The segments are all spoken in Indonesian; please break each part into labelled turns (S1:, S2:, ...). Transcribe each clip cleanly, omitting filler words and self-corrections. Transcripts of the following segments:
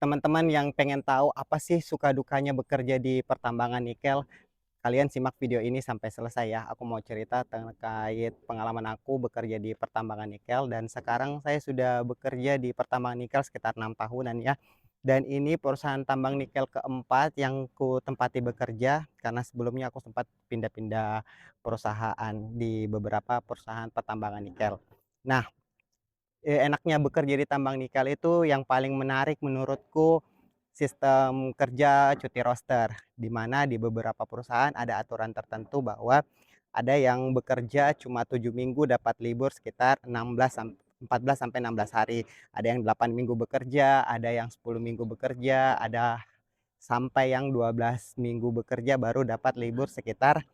S1: teman-teman yang pengen tahu apa sih suka dukanya bekerja di pertambangan nikel, kalian simak video ini sampai selesai ya. Aku mau cerita terkait pengalaman aku bekerja di pertambangan nikel dan sekarang saya sudah bekerja di pertambangan nikel sekitar 6 tahunan ya. Dan ini perusahaan tambang nikel keempat yang ku tempati bekerja karena sebelumnya aku sempat pindah-pindah perusahaan di beberapa perusahaan pertambangan nikel. Nah, enaknya bekerja di tambang nikel itu yang paling menarik menurutku sistem kerja cuti roster, di mana di beberapa perusahaan ada aturan tertentu bahwa ada yang bekerja cuma 7 minggu dapat libur sekitar 14 sampai 16 hari. Ada yang 8 minggu bekerja, ada yang 10 minggu bekerja, ada sampai yang 12 minggu bekerja baru dapat libur sekitar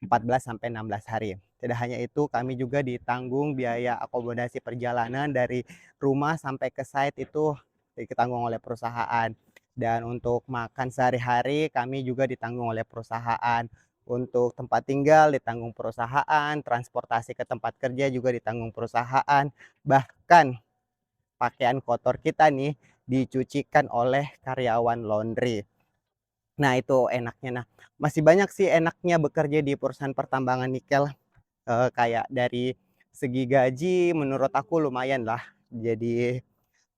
S1: 14 sampai 16 hari. Tidak hanya itu, kami juga ditanggung biaya akomodasi perjalanan dari rumah sampai ke site itu ditanggung oleh perusahaan. Dan untuk makan sehari-hari kami juga ditanggung oleh perusahaan. Untuk tempat tinggal ditanggung perusahaan, transportasi ke tempat kerja juga ditanggung perusahaan. Bahkan pakaian kotor kita nih dicucikan oleh karyawan laundry. Nah, itu enaknya. Nah, masih banyak sih enaknya bekerja di perusahaan pertambangan nikel, kayak dari segi gaji menurut aku lumayan lah. Jadi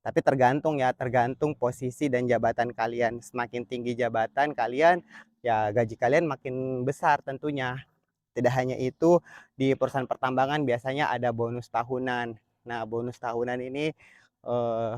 S1: tapi tergantung ya, tergantung posisi dan jabatan kalian. Semakin tinggi jabatan kalian, ya gaji kalian makin besar tentunya. Tidak hanya itu, di perusahaan pertambangan biasanya ada bonus tahunan. Nah, bonus tahunan ini, eee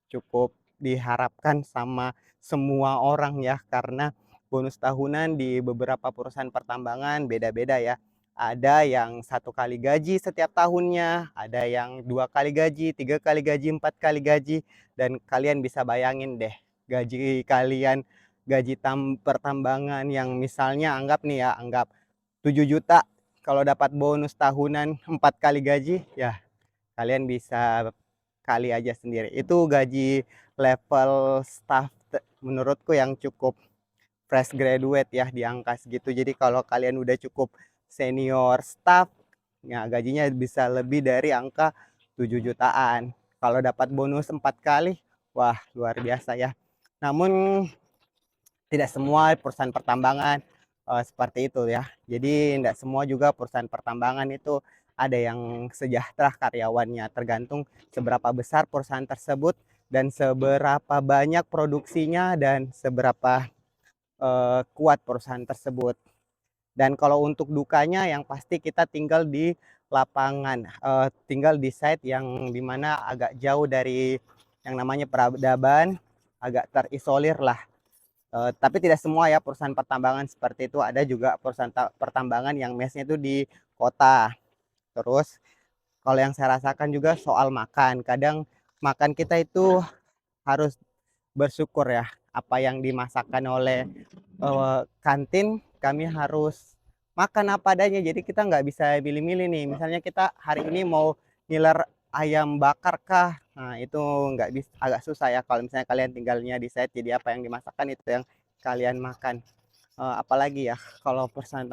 S1: cukup diharapkan sama semua orang ya, karena bonus tahunan di beberapa perusahaan pertambangan beda-beda ya. Ada yang 1 kali gaji setiap tahunnya, ada yang 2 kali gaji, 3 kali gaji, 4 kali gaji, dan kalian bisa bayangin deh gaji kalian, gaji pertambangan yang misalnya anggap nih ya, anggap 7 juta, kalau dapat bonus tahunan 4 kali gaji, ya kalian bisa kali aja sendiri. Itu gaji level staff menurutku yang cukup fresh graduate ya di angka segitu. Jadi kalau kalian udah cukup senior staff, ya gajinya bisa lebih dari angka 7 jutaan. Kalau dapat bonus 4 kali, wah luar biasa ya. Namun tidak semua perusahaan pertambangan, seperti itu ya. Jadi tidak semua juga perusahaan pertambangan itu ada yang sejahtera karyawannya, tergantung seberapa besar perusahaan tersebut dan seberapa banyak produksinya dan seberapa, kuat perusahaan tersebut. Dan kalau untuk dukanya yang pasti kita tinggal di lapangan, tinggal di site yang dimana agak jauh dari yang namanya peradaban, agak terisolir lah. Tapi tidak semua ya perusahaan pertambangan seperti itu, ada juga perusahaan pertambangan yang mesnya itu di kota. Terus kalau yang saya rasakan juga soal makan, kadang makan kita itu harus bersyukur ya, apa yang dimasakkan oleh, kantin, kami harus makan apa adanya. Jadi kita nggak bisa milih-milih nih, misalnya kita hari ini mau ngiler ayam bakar kah, nah itu nggak agak susah ya kalau misalnya kalian tinggalnya di site, jadi apa yang dimasakkan itu yang kalian makan. Apalagi ya kalau perusahaan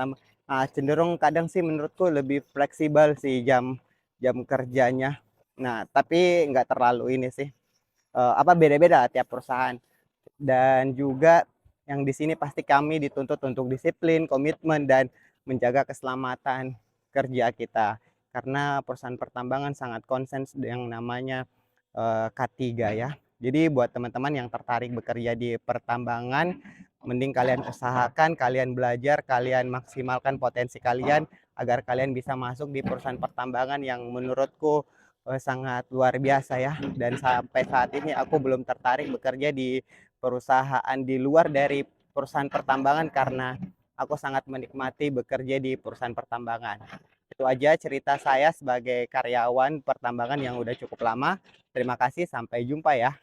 S1: cenderung kadang sih menurutku lebih fleksibel sih jam jam kerjanya. Nah, tapi nggak terlalu ini sih, beda-beda tiap perusahaan. Dan juga yang di sini pasti kami dituntut untuk disiplin, komitmen, dan menjaga keselamatan kerja kita. Karena perusahaan pertambangan sangat konsen yang namanya K3 ya. Jadi buat teman-teman yang tertarik bekerja di pertambangan, mending kalian usahakan, kalian belajar, kalian maksimalkan potensi kalian agar kalian bisa masuk di perusahaan pertambangan yang menurutku sangat luar biasa ya. Dan sampai saat ini aku belum tertarik bekerja di perusahaan di luar dari perusahaan pertambangan karena aku sangat menikmati bekerja di perusahaan pertambangan. Itu aja cerita saya sebagai karyawan pertambangan yang udah cukup lama. Terima kasih, sampai jumpa ya.